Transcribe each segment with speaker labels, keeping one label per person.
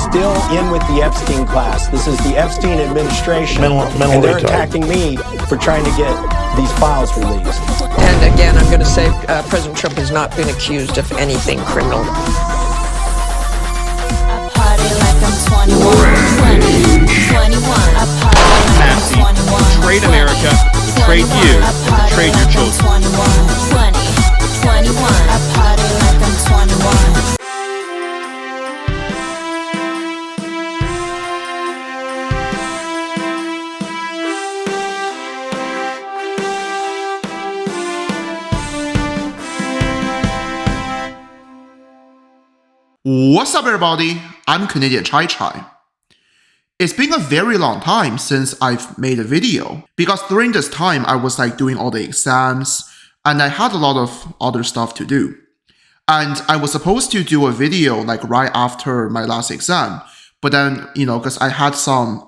Speaker 1: still in with the Epstein class. This is the Epstein administration, and they're attacking me for trying to get these files released.
Speaker 2: And again, I'm going to say President Trump has not been accused of anything criminal.
Speaker 3: Massie, trade America, trade you, trade your children.
Speaker 4: 21, I party like I'm 21.
Speaker 5: What's up, everybody? I'm Canadian ChiChi. It's been a very long time since I've made a video, because during this time I was doing all the exams and I had a lot of other stuff to do. And I was supposed to do a video right after my last exam, but then, because I've had some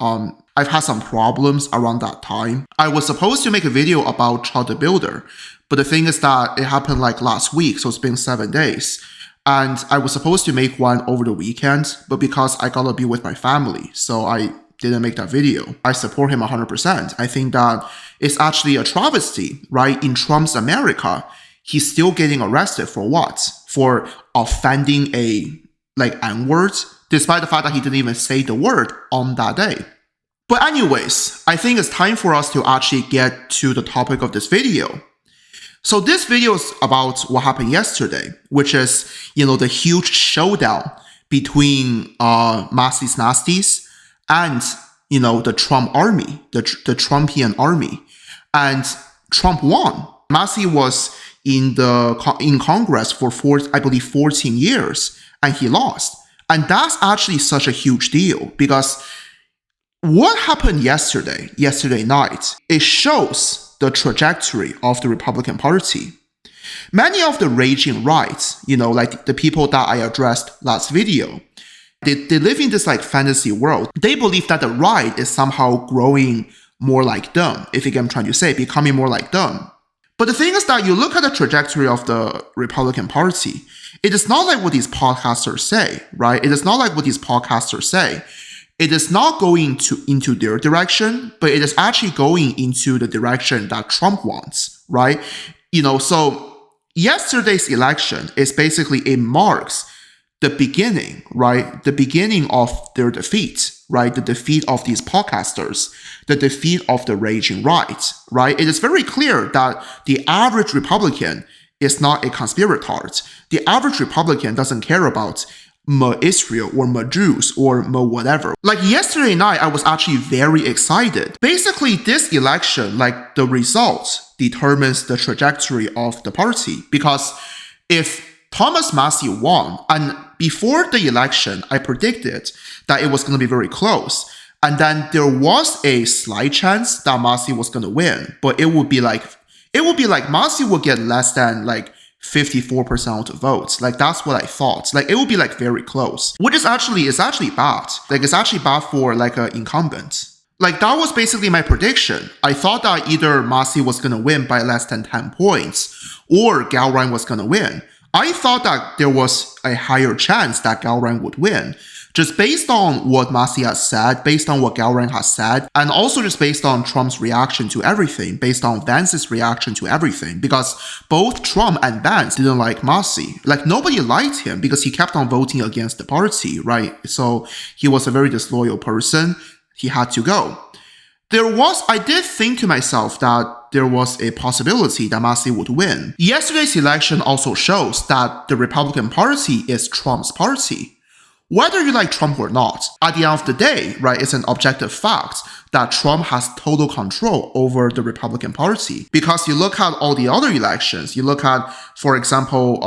Speaker 5: problems around that time. I was supposed to make a video about Child the Builder, but the thing is that it happened last week, so it's been 7 days. And I was supposed to make one over the weekend, but because I gotta be with my family, so I didn't make that video. I support him 100%. I think that it's actually a travesty, right? In Trump's America, he's still getting arrested for what? For offending N-word, despite the fact that he didn't even say the word on that day. But anyways, I think it's time for us to actually get to the topic of this video. So this video is about what happened yesterday, which is, the huge showdown between Massie's Nasties and, the Trump army, the Trumpian army. And Trump won. Massie was in Congress for 14 years, and he lost. And that's actually such a huge deal, because what happened yesterday night, it shows the trajectory of the Republican Party. Many of the raging rights, the people that I addressed last video, they live in this fantasy world. They believe that the right is somehow growing more like them, if you get what I'm trying to say, becoming more like them. But the thing is that you look at the trajectory of the Republican Party, it is not like what these podcasters say, right? It is not like what these podcasters say. It is not going into their direction, but it is actually going into the direction that Trump wants, right? So yesterday's election is basically, it marks the beginning, right? The beginning of their defeat, right? The defeat of these podcasters, the defeat of the raging right, right? It is very clear that the average Republican is not a conspirator. The average Republican doesn't care about Israel or Jews or whatever. Yesterday night, I was actually very excited. Basically, this election, the results determines the trajectory of the party. Because if Thomas Massie won, and before the election, I predicted that it was going to be very close. And then there was a slight chance that Massie was going to win, but it would be like Massie would get less than 54% of the votes. That's what I thought. It would be very close, which is actually bad. It's actually bad for an incumbent. That was basically my prediction. I thought that either Massie was going to win by less than 10 points or Galbraith was going to win. I thought that there was a higher chance that Galbraith would win, just based on what Massie has said, based on what Galbraith has said, and also just based on Trump's reaction to everything, based on Vance's reaction to everything, because both Trump and Vance didn't like Massie. Nobody liked him because he kept on voting against the party, right? So he was a very disloyal person. He had to go. I did think to myself that there was a possibility that Massie would win. Yesterday's election also shows that the Republican Party is Trump's party. Whether you like Trump or not, at the end of the day, right, it's an objective fact that Trump has total control over the Republican Party. Because you look at all the other elections, you look at, for example,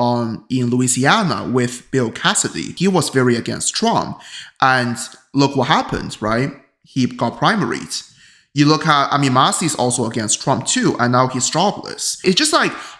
Speaker 5: in Louisiana with Bill Cassidy, he was very against Trump. And look what happened, right? He got primaried. You look at, Massie's also against Trump too, and now he's jobless. It's just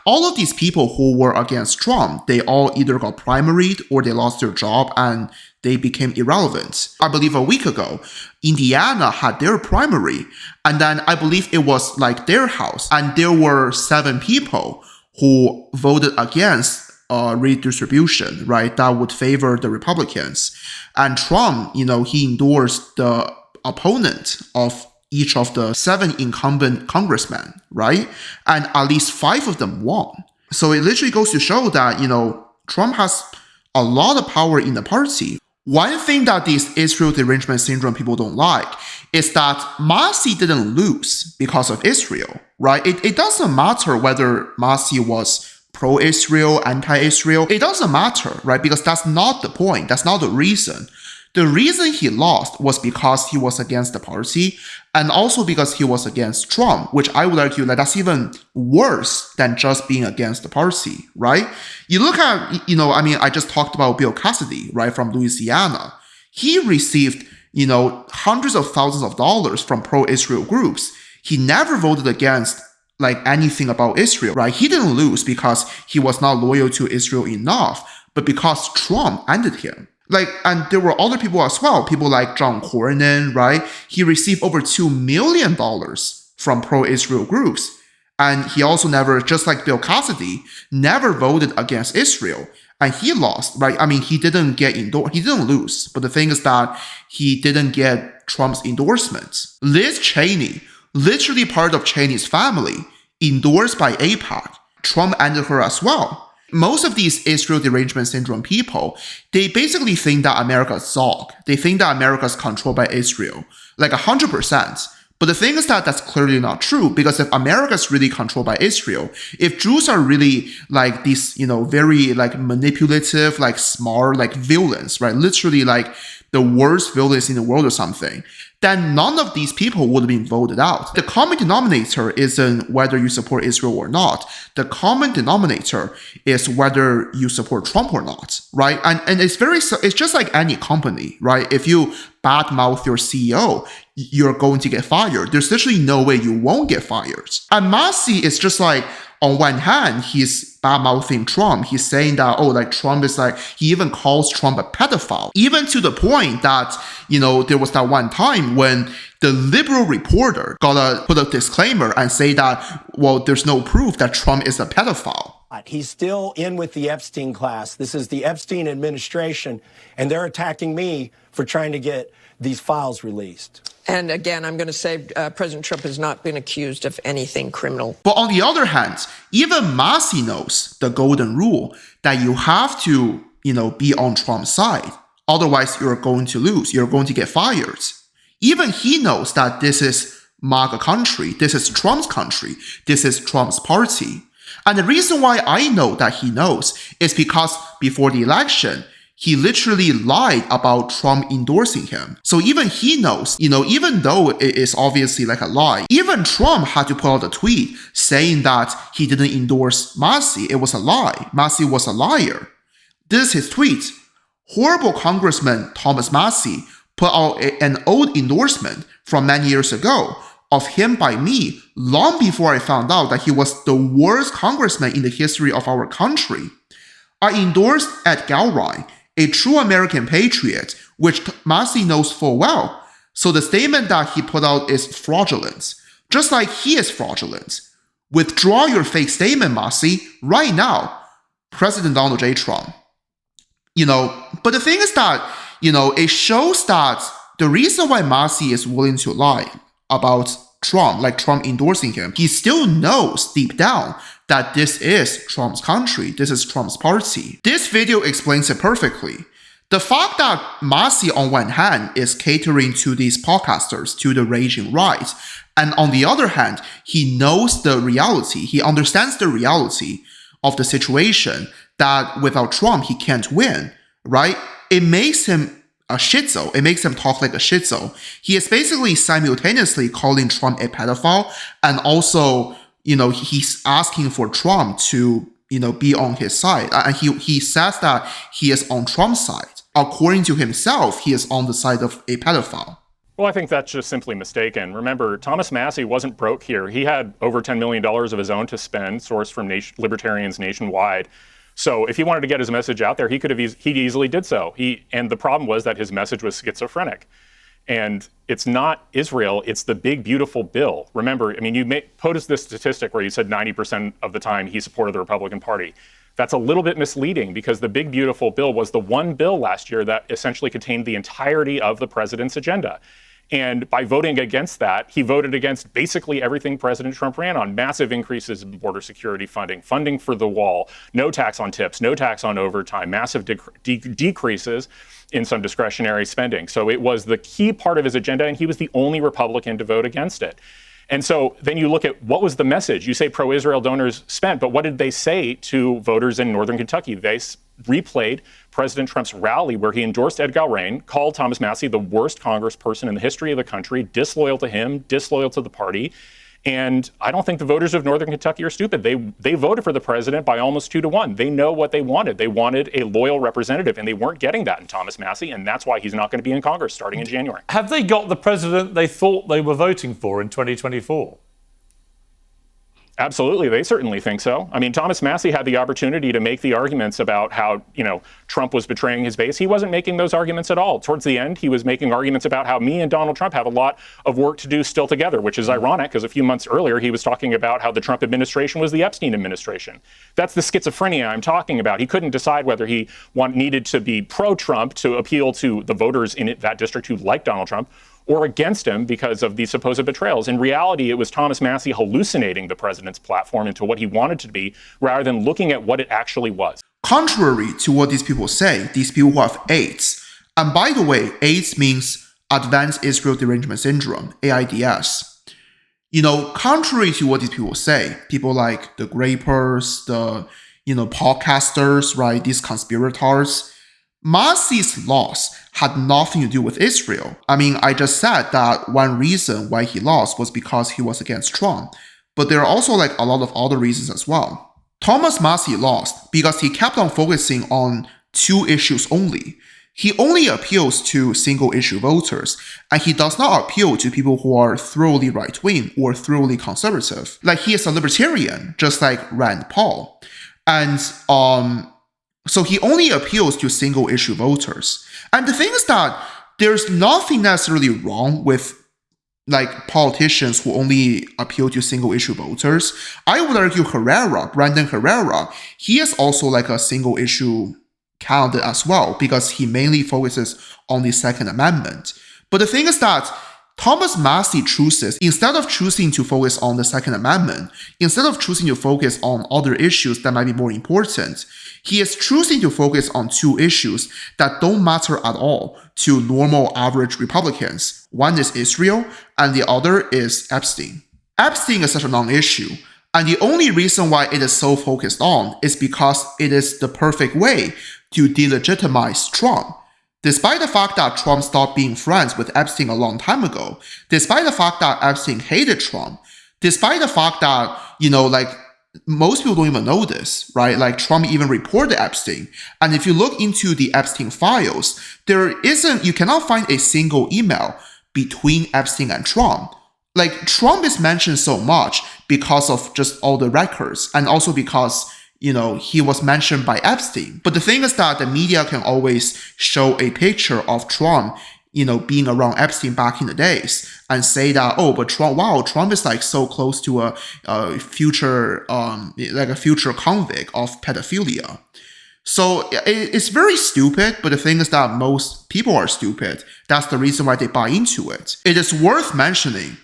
Speaker 5: all of these people who were against Trump, they all either got primaried or they lost their job and they became irrelevant. I believe a week ago, Indiana had their primary, and then I believe it was their house, and there were 7 people who voted against redistribution, right? That would favor the Republicans. And Trump, he endorsed the opponent of each of the 7 incumbent congressmen, right? And at least 5 of them won. So it literally goes to show that, Trump has a lot of power in the party. One thing that these Israel Derangement Syndrome people don't like is that Massie didn't lose because of Israel, right? It doesn't matter whether Massie was pro-Israel, anti-Israel. It doesn't matter, right? Because that's not the point. That's not the reason. The reason he lost was because he was against the party and also because he was against Trump, which I would argue that that's even worse than just being against the party, right? You look at, I just talked about Bill Cassidy, right, from Louisiana. He received, hundreds of thousands of dollars from pro-Israel groups. He never voted against anything about Israel, right? He didn't lose because he was not loyal to Israel enough, but because Trump ended him. And there were other people as well, people like John Cornyn, right? He received over $2 million from pro-Israel groups. And he also never, just like Bill Cassidy, never voted against Israel. And he lost, right? He didn't get endorsed. He didn't lose. But the thing is that he didn't get Trump's endorsements. Liz Cheney, literally part of Cheney's family, endorsed by AIPAC. Trump ended her as well. Most of these Israel Derangement Syndrome people, they basically think that America's Zog. They think that America is controlled by Israel, 100%. But the thing is that that's clearly not true, because if America is really controlled by Israel, if Jews are really these, very manipulative, smart, villains, right? Literally the worst villains in the world or something, then none of these people would have been voted out. The common denominator isn't whether you support Israel or not. The common denominator is whether you support Trump or not, right? And it's just like any company, right? If you badmouth your CEO, you're going to get fired. There's literally no way you won't get fired. And Massie is just on one hand, he's bad-mouthing Trump. He's saying that, Trump is he even calls Trump a pedophile. Even to the point that, there was that one time when the liberal reporter gotta put a disclaimer and say that, well, there's no proof that Trump is a pedophile.
Speaker 1: He's still in with the Epstein class. This is the Epstein administration, and they're attacking me for trying to get these files released.
Speaker 2: And again, I'm going to say President Trump has not been accused of anything criminal.
Speaker 5: But on the other hand, even Massie knows the golden rule that you have to, be on Trump's side. Otherwise, you're going to lose. You're going to get fired. Even he knows that this is MAGA country. This is Trump's country. This is Trump's party. And the reason why I know that he knows is because before the election, he literally lied about Trump endorsing him. So even he knows, even though it is obviously a lie, even Trump had to put out a tweet saying that he didn't endorse Massie. It was a lie. Massie was a liar. This is his tweet. Horrible Congressman Thomas Massie put out an old endorsement from many years ago of him by me long before I found out that he was the worst congressman in the history of our country. I endorsed Ed Galbraith, a true American patriot, which Massie knows full well. So the statement that he put out is fraudulent, just like he is fraudulent. Withdraw your fake statement, Massie, right now. President Donald J. Trump. But the thing is that, it shows that the reason why Massie is willing to lie about Trump, Trump endorsing him, he still knows deep down that this is Trump's country, this is Trump's party. This video explains it perfectly. The fact that Massie on one hand is catering to these podcasters, to the raging right, and on the other hand, he knows the reality, he understands the reality of the situation that without Trump, he can't win, right? It makes him a schizo. It makes him talk like a schizo. He is basically simultaneously calling Trump a pedophile and also, he's asking for Trump to, be on his side. And he says that he is on Trump's side. According to himself, he is on the side of a pedophile.
Speaker 6: Well, I think that's just simply mistaken. Remember, Thomas Massie wasn't broke here. He had over $10 million of his own to spend, sourced from libertarians nationwide. So if he wanted to get his message out there, he easily did so. And the problem was that his message was schizophrenic. And it's not Israel, it's the big, beautiful bill. Remember, you posed this statistic where you said 90% of the time he supported the Republican Party. That's a little bit misleading because the big, beautiful bill was the one bill last year that essentially contained the entirety of the president's agenda. And by voting against that, he voted against basically everything President Trump ran on. Massive increases in border security funding, funding for the wall, no tax on tips, no tax on overtime, massive decreases in some discretionary spending. So it was the key part of his agenda, and he was the only Republican to vote against it. And so then you look at what was the message? You say pro-Israel donors spent, but what did they say to voters in northern Kentucky? They replayed President Trump's rally where he endorsed Ed Galbraith, called Thomas Massie the worst congressperson in the history of the country, disloyal to him, disloyal to the party. And I don't think the voters of northern Kentucky are stupid. They voted for the president by almost 2-1. They know what they wanted. They wanted a loyal representative, and they weren't getting that in Thomas Massie, and that's why he's not going to be in Congress starting in January.
Speaker 7: Have they got the president they thought they were voting for in 2024?
Speaker 6: Absolutely. They certainly think so. I mean, Thomas Massie had the opportunity to make the arguments about how, Trump was betraying his base. He wasn't making those arguments at all. Towards the end, he was making arguments about how me and Donald Trump have a lot of work to do still together, which is ironic because a few months earlier, he was talking about how the Trump administration was the Epstein administration. That's the schizophrenia I'm talking about. He couldn't decide whether he needed to be pro-Trump to appeal to the voters in that district who like Donald Trump, or against him because of these supposed betrayals. In reality, it was Thomas Massie hallucinating the president's platform into what he wanted to be, rather than looking at what it actually was.
Speaker 5: Contrary to what these people say, these people who have AIDS, and by the way, AIDS means Advanced Israel Derangement Syndrome, AIDS. Contrary to what these people say, people like the Grapers, the, podcasters, right, these conspirators, Massie's loss had nothing to do with Israel. I mean, I just said that one reason why he lost was because he was against Trump. But there are also a lot of other reasons as well. Thomas Massie lost because he kept on focusing on two issues only. He only appeals to single-issue voters, and he does not appeal to people who are thoroughly right-wing or thoroughly conservative. He is a libertarian, just like Rand Paul. And so he only appeals to single-issue voters. And the thing is that there's nothing necessarily wrong with politicians who only appeal to single-issue voters. I would argue Brandon Herrera, he is also a single-issue candidate as well, because he mainly focuses on the Second Amendment. But the thing is that Thomas Massie chooses, instead of choosing to focus on the Second Amendment, instead of choosing to focus on other issues that might be more important, he is choosing to focus on two issues that don't matter at all to normal average Republicans. One is Israel, and the other is Epstein. Epstein is such a non-issue, and the only reason why it is so focused on is because it is the perfect way to delegitimize Trump. Despite the fact that Trump stopped being friends with Epstein a long time ago, despite the fact that Epstein hated Trump, despite the fact that, most people don't even know this, right? Trump even reported Epstein. And if you look into the Epstein files, you cannot find a single email between Epstein and Trump. Trump is mentioned so much because of just all the records, and also because he was mentioned by Epstein. But the thing is that the media can always show a picture of Trump, being around Epstein back in the days, and say that, but Trump is so close to a future, a future convict of pedophilia. So it's very stupid, but the thing is that most people are stupid. That's the reason why they buy into it. It is worth mentioning,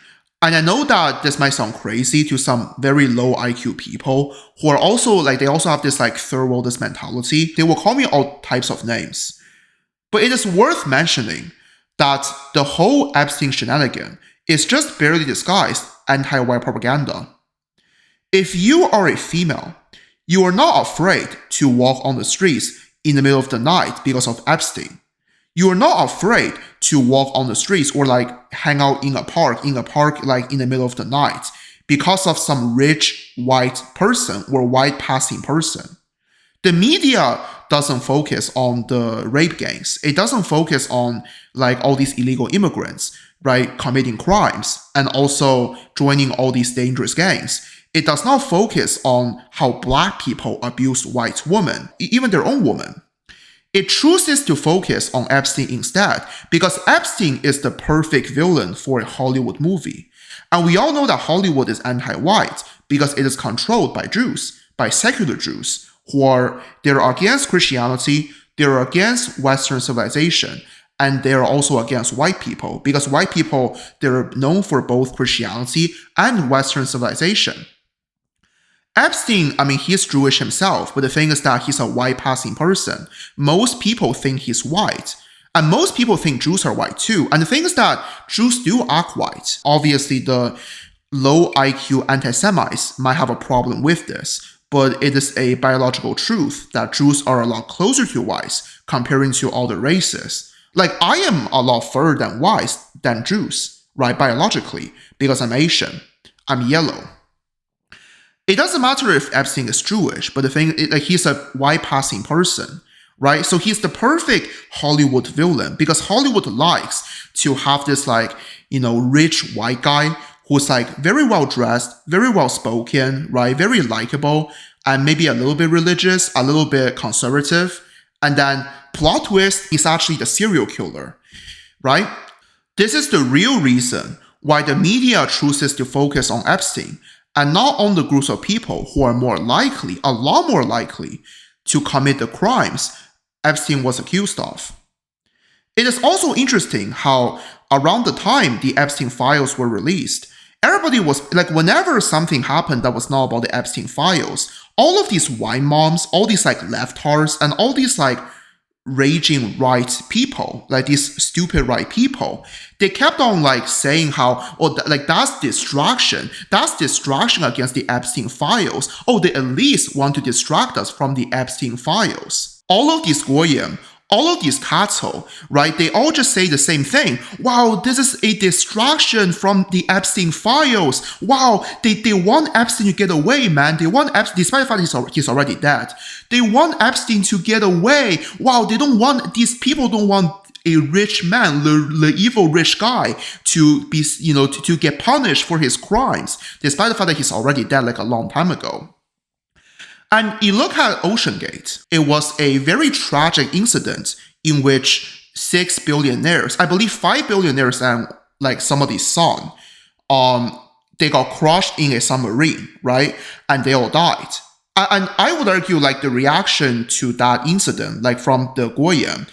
Speaker 5: and I know that this might sound crazy to some very low IQ people who are also they also have this third worldist mentality. They will call me all types of names. But it is worth mentioning that the whole Epstein shenanigan is just barely disguised anti-white propaganda. If you are a female, you are not afraid to walk on the streets in the middle of the night because of Epstein. You are not afraid to walk on the streets or hang out in a park in the middle of the night because of some rich white person or white passing person. The media doesn't focus on the rape gangs. It doesn't focus on all these illegal immigrants, right, committing crimes and also joining all these dangerous gangs. It does not focus on how black people abuse white women, even their own women. It chooses to focus on Epstein instead because Epstein is the perfect villain for a Hollywood movie. And we all know that Hollywood is anti-white because it is controlled by Jews, by secular Jews, they're against Christianity, they're against Western civilization, and they're also against white people, because white people, they're known for both Christianity and Western civilization. Epstein, he's Jewish himself, but the thing is that he's a white-passing person. Most people think he's white, and most people think Jews are white too. And the thing is that Jews do act white. Obviously, the low IQ anti-Semites might have a problem with this, but it is a biological truth that Jews are a lot closer to whites comparing to other races. Like, I am a lot further than whites than Jews, right, biologically, because I'm Asian. I'm yellow. It doesn't matter if Epstein is Jewish, but the thing is, like, he's a white-passing person, right? So he's the perfect Hollywood villain, because Hollywood likes to have this, like, rich white guy who's like very well dressed, very well spoken, right? Very likable, and maybe a little bit religious, a little bit conservative. And then plot twist, he's actually the serial killer, right? This is the real reason why the media chooses to focus on Epstein and not on the groups of people who are more likely, a lot more likely, to commit the crimes Epstein was accused of. It is also interesting how around the time the Epstein files were released, everybody was like, whenever something happened that was not about the Epstein files, all of these wine moms, all these like leftards, and all these like raging right people, like these stupid right people, they kept on like saying how, that's distraction against the Epstein files. Oh, they at least want to distract us from the Epstein files. All of these goyim, all of these cattle, right, they all just say the same thing. Wow, this is a distraction from the Epstein files. Wow, they want Epstein to get away, man. They want Epstein, despite the fact he's already dead. They want Epstein to get away. Wow, these people don't want a rich man, the evil rich guy, to be, to get punished for his crimes, despite the fact that he's already dead like a long time ago. And you look at OceanGate, it was a very tragic incident in which 6 billionaires, I believe 5 billionaires and like somebody's son, they got crushed in a submarine, right? And they all died. And I would argue like the reaction to that incident, like from the Goyim,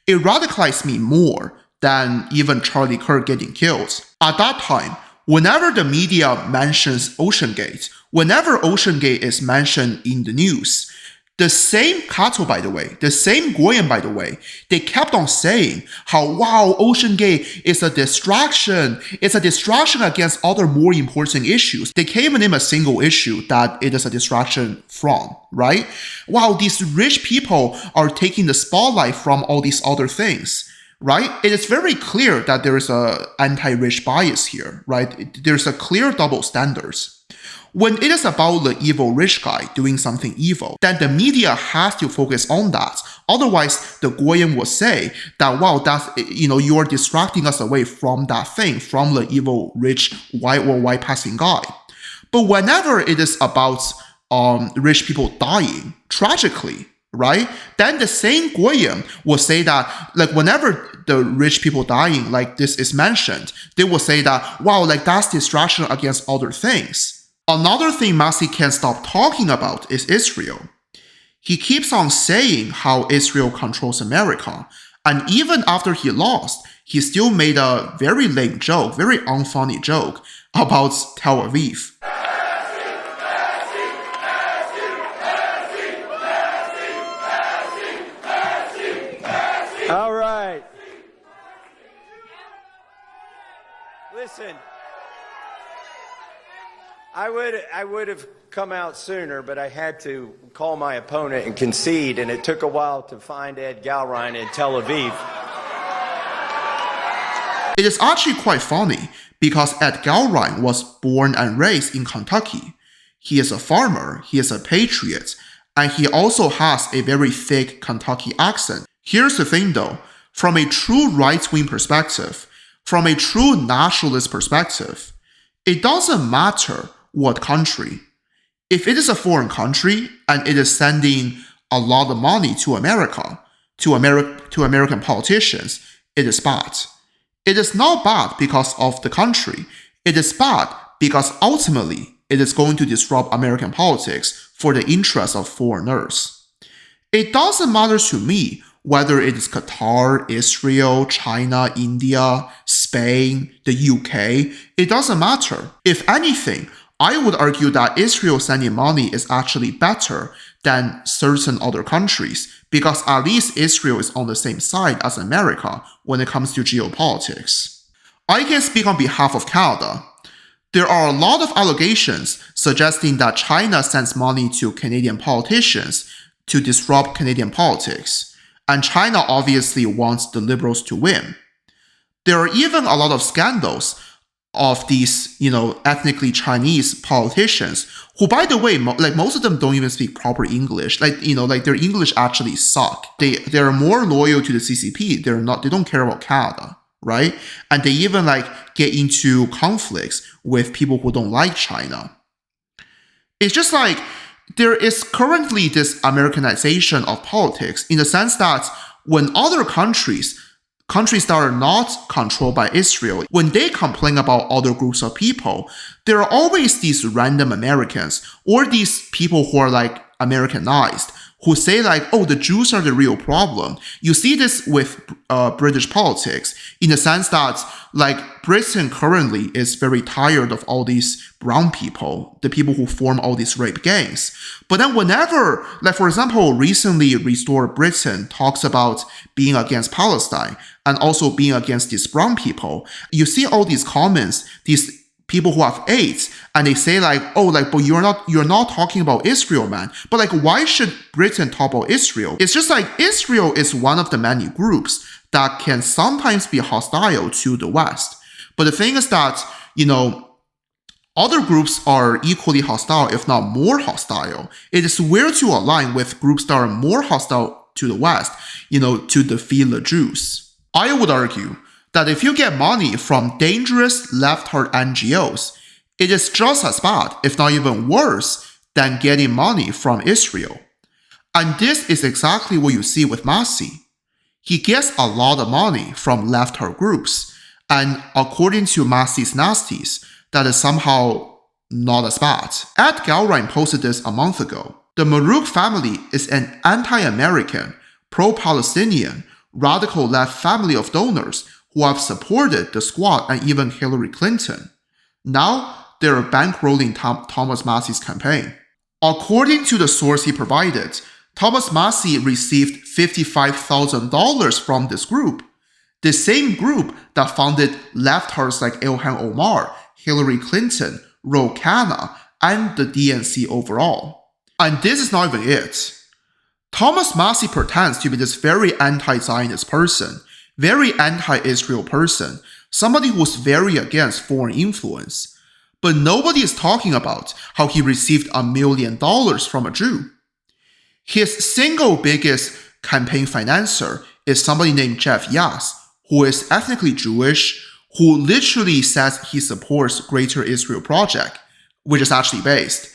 Speaker 5: it radicalized me more than even Charlie Kirk getting killed. At that time, whenever the media mentions OceanGate, whenever OceanGate is mentioned in the news, the same cattle, by the way, the same Goyim, by the way, they kept on saying how, wow, OceanGate is a distraction. It's a distraction against other more important issues. They can't even name a single issue that it is a distraction from, right? Wow, these rich people are taking the spotlight from all these other things. Right? It is very clear that there is a anti-rich bias here, right? There's a clear double standards. When it is about the evil rich guy doing something evil, then the media has to focus on that. Otherwise, the Goyim will say that, wow, that's, you are distracting us away from that thing, from the evil rich white or white passing guy. But whenever it is about rich people dying tragically, right? Then the same Goyim will say that, like, whenever the rich people dying, like this is mentioned, they will say that, wow, like that's distraction against other things. Another thing Massie can't stop talking about is Israel. He keeps on saying how Israel controls America. And even after he lost, he still made a very lame joke, very unfunny joke about Tel Aviv.
Speaker 1: All right. Listen, I would have come out sooner, but I had to call my opponent and concede, and it took a while to find Ed Galrein in Tel Aviv.
Speaker 5: It is actually quite funny because Ed Galrein was born and raised in Kentucky. He is a farmer, he is a patriot, and he also has a very thick Kentucky accent. Here's the thing though, from a true right-wing perspective, from a true nationalist perspective, it doesn't matter what country. If it is a foreign country and it is sending a lot of money to America, to American politicians, it is bad. It is not bad because of the country. It is bad because ultimately it is going to disrupt American politics for the interests of foreigners. It doesn't matter to me whether it is Qatar, Israel, China, India, Spain, the UK. It doesn't matter. If anything, I would argue that Israel sending money is actually better than certain other countries, because at least Israel is on the same side as America when it comes to geopolitics. I can speak on behalf of Canada. There are a lot of allegations suggesting that China sends money to Canadian politicians to disrupt Canadian politics, and China obviously wants the Liberals to win. There are even a lot of scandals of these, ethnically Chinese politicians who, by the way, most of them don't even speak proper English. Their English actually suck. They're more loyal to the CCP. They don't care about Canada, right? And they even get into conflicts with people who don't like China. It's just there is currently this Americanization of politics in the sense that when other countries that are not controlled by Israel, when they complain about other groups of people, there are always these random Americans or these people who are Americanized, who say oh, the Jews are the real problem. You see this with British politics in the sense that Britain currently is very tired of all these brown people, the people who form all these rape gangs. But then whenever, for example, recently Restore Britain talks about being against Palestine and also being against these brown people, you see all these comments, these people who have AIDS, and they say but you're not talking about Israel, man. But why should Britain talk about Israel? It's just Israel is one of the many groups that can sometimes be hostile to the West. But the thing is that, other groups are equally hostile, if not more hostile. It is weird to align with groups that are more hostile to the West, to defeat the Jews. I would argue that if you get money from dangerous left-heart NGOs, it is just as bad, if not even worse, than getting money from Israel. And this is exactly what you see with Massie. He gets a lot of money from left-heart groups, and according to Massie's nasties, that is somehow not as bad. Ed Galrain posted this a month ago. The Marouk family is an anti-American, pro-Palestinian, radical left family of donors who have supported the Squad and even Hillary Clinton. Now, they're bankrolling Thomas Massie's campaign. According to the source he provided, Thomas Massie received $55,000 from this group, the same group that funded leftards like Ilhan Omar, Hillary Clinton, Ro Khanna, and the DNC overall. And this is not even it. Thomas Massie pretends to be this very anti-Zionist person, very anti-Israel person, somebody who's very against foreign influence. But nobody is talking about how he received $1 million from a Jew. His single biggest campaign financer is somebody named Jeff Yass, who is ethnically Jewish, who literally says he supports Greater Israel Project, which is actually based.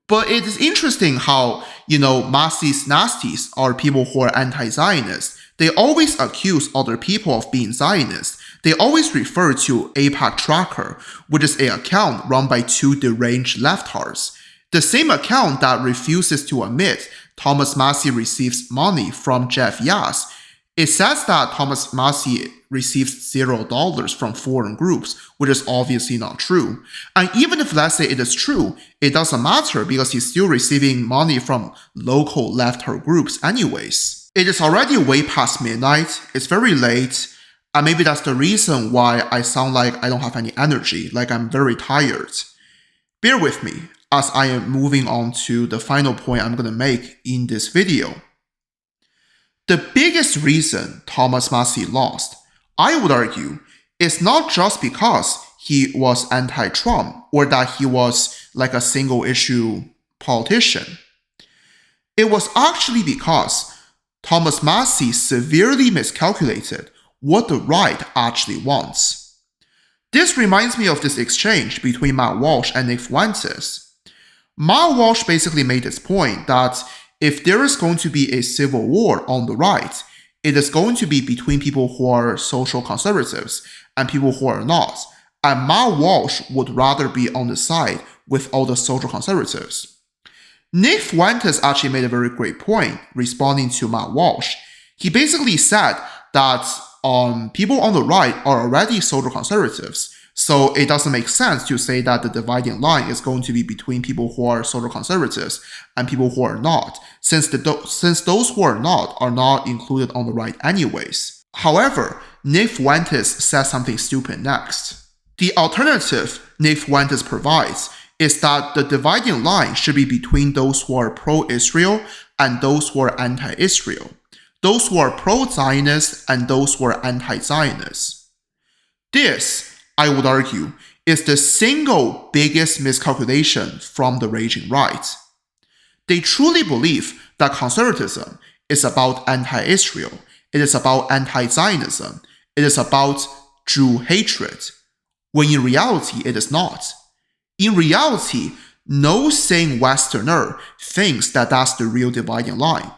Speaker 5: But it is interesting how, Massie's nasties are people who are anti-Zionist. They always accuse other people of being Zionist. They always refer to AIPAC Tracker, which is an account run by two deranged leftards. The same account that refuses to admit Thomas Massie receives money from Jeff Yass. It says that Thomas Massie receives $0 from foreign groups, which is obviously not true. And even if, let's say, it is true, it doesn't matter because he's still receiving money from local left-heart groups anyways. It is already way past midnight, it's very late, and maybe that's the reason why I sound like I don't have any energy, like I'm very tired. Bear with me as I am moving on to the final point I'm gonna make in this video. The biggest reason Thomas Massie lost, I would argue, is not just because he was anti-Trump or that he was like a single-issue politician. It was actually because Thomas Massie severely miscalculated what the right actually wants. This reminds me of this exchange between Matt Walsh and Nick Fuentes. Matt Walsh basically made this point that if there is going to be a civil war on the right, it is going to be between people who are social conservatives and people who are not. And Matt Walsh would rather be on the side with all the social conservatives. Nick Fuentes actually made a very great point responding to Matt Walsh. He basically said that people on the right are already social conservatives, so it doesn't make sense to say that the dividing line is going to be between people who are social conservatives and people who are not, since those who are not included on the right anyways. However, Nick Fuentes says something stupid next. The alternative Nick Fuentes provides is that the dividing line should be between those who are pro-Israel and those who are anti-Israel, those who are pro-Zionist and those who are anti-Zionist. This, I would argue, is the single biggest miscalculation from the raging right. They truly believe that conservatism is about anti-Israel, it is about anti-Zionism, it is about Jew hatred, when in reality it is not. In reality, no sane Westerner thinks that that's the real dividing line.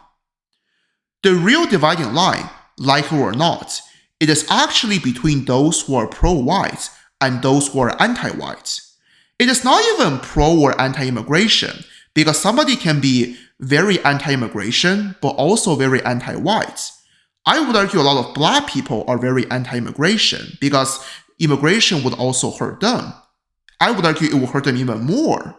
Speaker 5: The real dividing line, like it or not, it is actually between those who are pro-white and those who are anti-white. It is not even pro or anti-immigration, because somebody can be very anti-immigration but also very anti-white. I would argue a lot of black people are very anti-immigration because immigration would also hurt them. I would argue it will hurt them even more.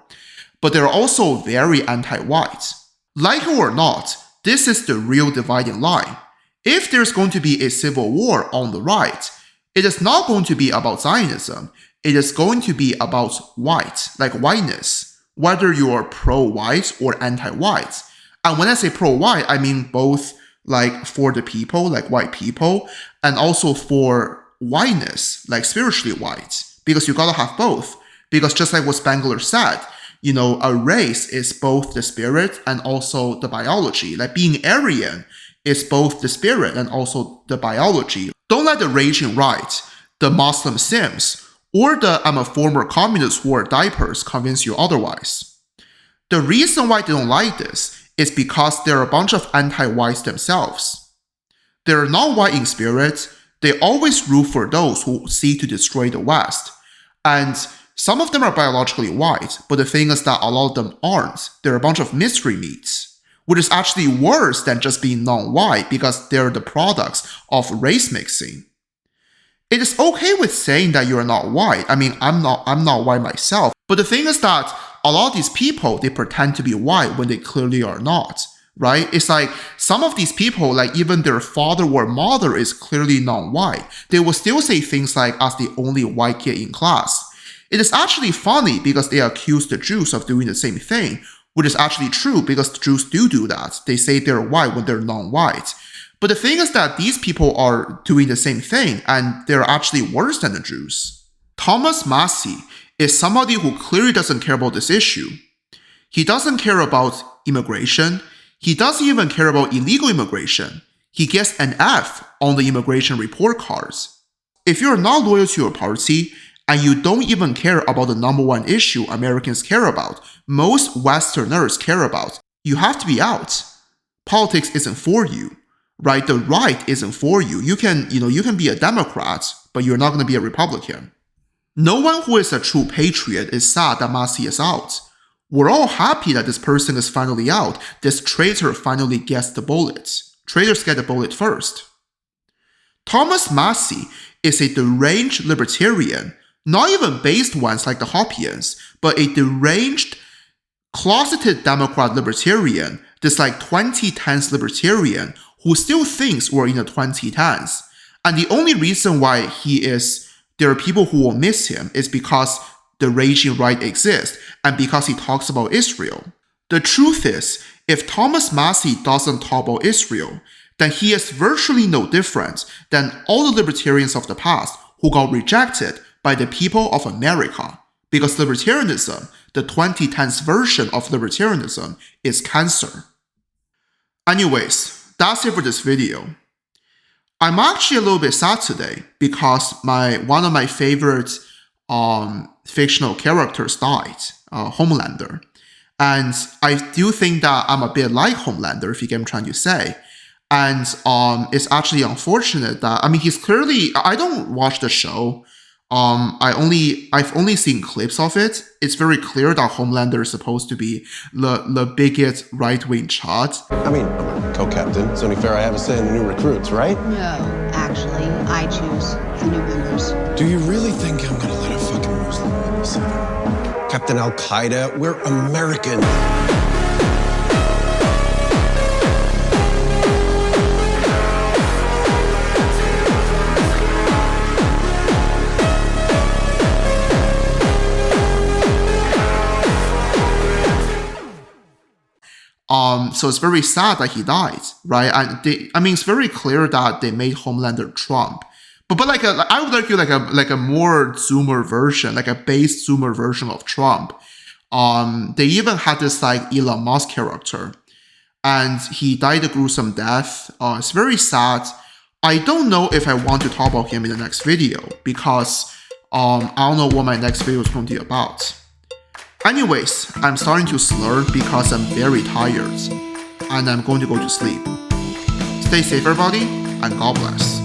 Speaker 5: But they're also very anti-white. Like it or not, this is the real dividing line. If there's going to be a civil war on the right, it is not going to be about Zionism. It is going to be about white, like whiteness, whether you are pro-white or anti-white. And when I say pro-white, I mean both like for the people, like white people, and also for whiteness, like spiritually white, because you gotta have both. Because just like what Spengler said, you know, a race is both the spirit and also the biology. Like being Aryan is both the spirit and also the biology. Don't let the raging right, the Muslim Sims, or the I'm a former communist who wear diapers convince you otherwise. The reason why they don't like this is because they're a bunch of anti-whites themselves. They're not white in spirit, they always root for those who seek to destroy the West. And some of them are biologically white, but the thing is that a lot of them aren't. They're a bunch of mystery meats, which is actually worse than just being non-white because they're the products of race mixing. It is okay with saying that you're not white. I mean, I'm not white myself. But the thing is that a lot of these people, they pretend to be white when they clearly are not, right? It's like some of these people, like even their father or mother is clearly non-white. They will still say things like, as the only white kid in class. It is actually funny because they accuse the Jews of doing the same thing, which is actually true because the Jews do that. They say they're white when they're non-white. But the thing is that these people are doing the same thing and they're actually worse than the Jews. Thomas Massie is somebody who clearly doesn't care about this issue. He doesn't care about immigration. He doesn't even care about illegal immigration. He gets an F on the immigration report cards. If you're not loyal to your party, and you don't even care about the number one issue Americans care about, most Westerners care about, you have to be out. Politics isn't for you, right? The right isn't for you. You can be a Democrat, but you're not going to be a Republican. No one who is a true patriot is sad that Massie is out. We're all happy that this person is finally out. This traitor finally gets the bullet. Traitors get the bullet first. Thomas Massie is a deranged libertarian, not even based ones like the Hoppians, but a deranged, closeted Democrat libertarian, this like 2010s libertarian who still thinks we're in the 2010s. And the only reason why there are people who will miss him is because the raging right exists and because he talks about Israel. The truth is, if Thomas Massie doesn't talk about Israel, then he is virtually no different than all the libertarians of the past who got rejected by the people of America, because libertarianism, the 2010s version of libertarianism, is cancer. Anyways, that's it for this video. I'm actually a little bit sad today because one of my favorite fictional characters died, Homelander. And I do think that I'm a bit like Homelander, if you get what I'm trying to say. And it's actually unfortunate that, I mean, he's clearly, I don't watch the show. I've only seen clips of it. It's very clear that Homelander is supposed to be the biggest right-wing chad.
Speaker 8: I mean, I'm a co-captain. It's only fair I have a say in the new recruits, right?
Speaker 9: No, actually, I choose the new members.
Speaker 8: Do you really think I'm gonna let a fucking Muslim lead this thing? Captain Al-Qaeda, we're Americans.
Speaker 5: So it's very sad that he died, right? And it's very clear that they made Homelander Trump, but I would argue like a more Zoomer version, like a base Zoomer version of Trump. They even had this like Elon Musk character, and he died a gruesome death. It's very sad. I don't know if I want to talk about him in the next video because I don't know what my next video is going to be about. Anyways, I'm starting to slur because I'm very tired, and I'm going to go to sleep. Stay safe everybody, and God bless.